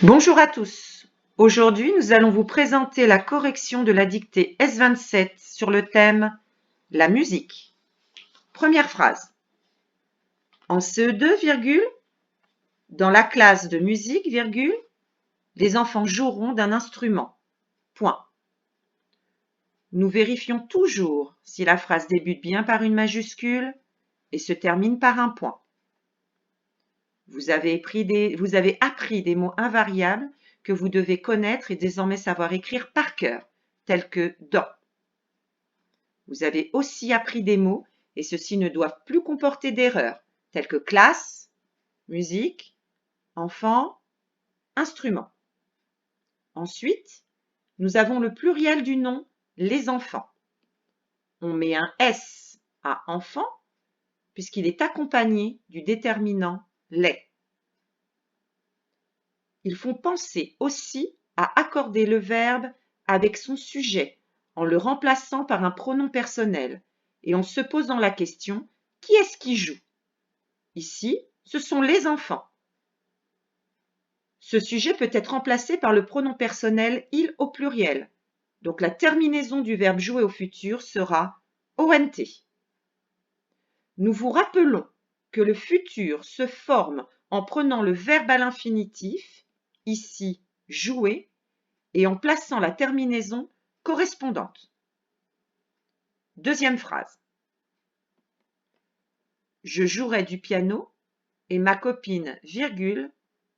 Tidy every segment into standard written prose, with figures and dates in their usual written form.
Bonjour à tous. Aujourd'hui, nous allons vous présenter la correction de la dictée S27 sur le thème « La musique ». Première phrase. En CE2, virgule, dans la classe de musique, virgule, les enfants joueront d'un instrument. Point. Nous vérifions toujours si la phrase débute bien par une majuscule et se termine par un point. Vous avez appris des mots invariables que vous devez connaître et désormais savoir écrire par cœur, tels que « dans ». Vous avez aussi appris des mots et ceux-ci ne doivent plus comporter d'erreurs, tels que classe, musique, enfant, instrument. Ensuite, nous avons le pluriel du nom « les enfants ». On met un S à enfant puisqu'il est accompagné du déterminant « les ». Il faut penser aussi à accorder le verbe avec son sujet en le remplaçant par un pronom personnel et en se posant la question « qui est-ce qui joue ?» Ici, ce sont les enfants. Ce sujet peut être remplacé par le pronom personnel « il » au pluriel. Donc la terminaison du verbe jouer au futur sera ONT. Nous vous rappelons que le futur se forme en prenant le verbe à l'infinitif, ici jouer, et en plaçant la terminaison correspondante. Deuxième phrase. Je jouerai du piano et ma copine, virgule,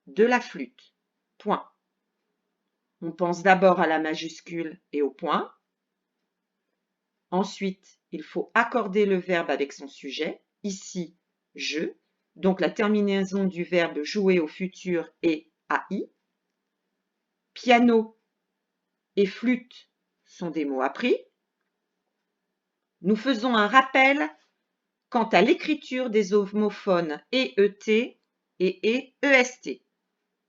de la flûte. Point. On pense d'abord à la majuscule et au point. Ensuite, il faut accorder le verbe avec son sujet, ici « je », donc la terminaison du verbe jouer au futur est AI. Piano et flûte sont des mots appris. Nous faisons un rappel quant à l'écriture des homophones EET et EST.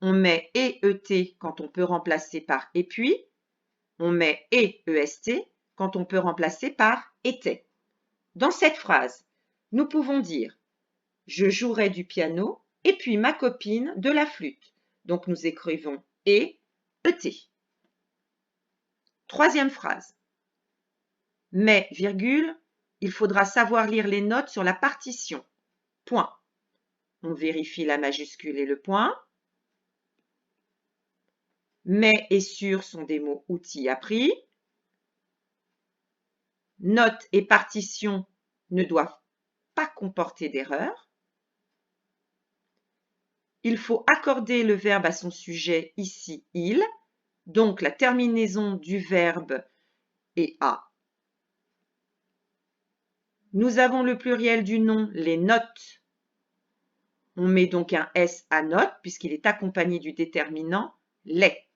On met EET quand on peut remplacer par et puis. On met EST quand on peut remplacer par était. Dans cette phrase, nous pouvons dire « Je jouerai du piano et puis ma copine de la flûte ». Donc nous écrivons ET. Troisième phrase. Mais, virgule, il faudra savoir lire les notes sur la partition. Point. On vérifie la majuscule et le point. Mais et sur sont des mots outils appris. Notes et partition ne doivent pas comporter d'erreur. Il faut accorder le verbe à son sujet, ici il, donc la terminaison du verbe est à. Nous avons le pluriel du nom, les notes. On met donc un S à notes puisqu'il est accompagné du déterminant les.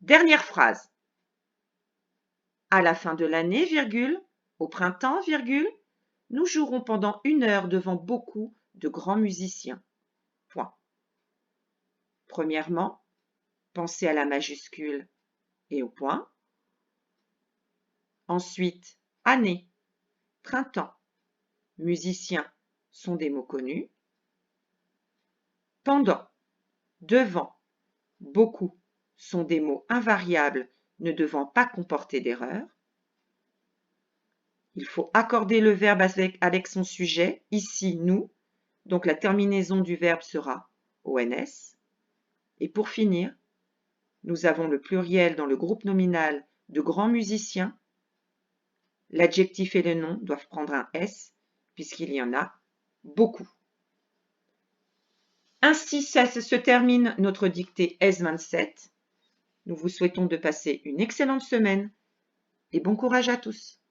Dernière phrase. À la fin de l'année, virgule, au printemps, virgule, nous jouerons pendant 1 heure devant beaucoup de grands musiciens. Point. Premièrement, pensez à la majuscule et au point. Ensuite, année, printemps, musicien sont des mots connus. Pendant, devant, beaucoup sont des mots invariables ne devant pas comporter d'erreur. Il faut accorder le verbe avec son sujet, ici nous, donc la terminaison du verbe sera ONS. Et pour finir, nous avons le pluriel dans le groupe nominal de grands musiciens. L'adjectif et le nom doivent prendre un S puisqu'il y en a beaucoup. Ainsi se termine notre dictée S27. Nous vous souhaitons de passer une excellente semaine et bon courage à tous.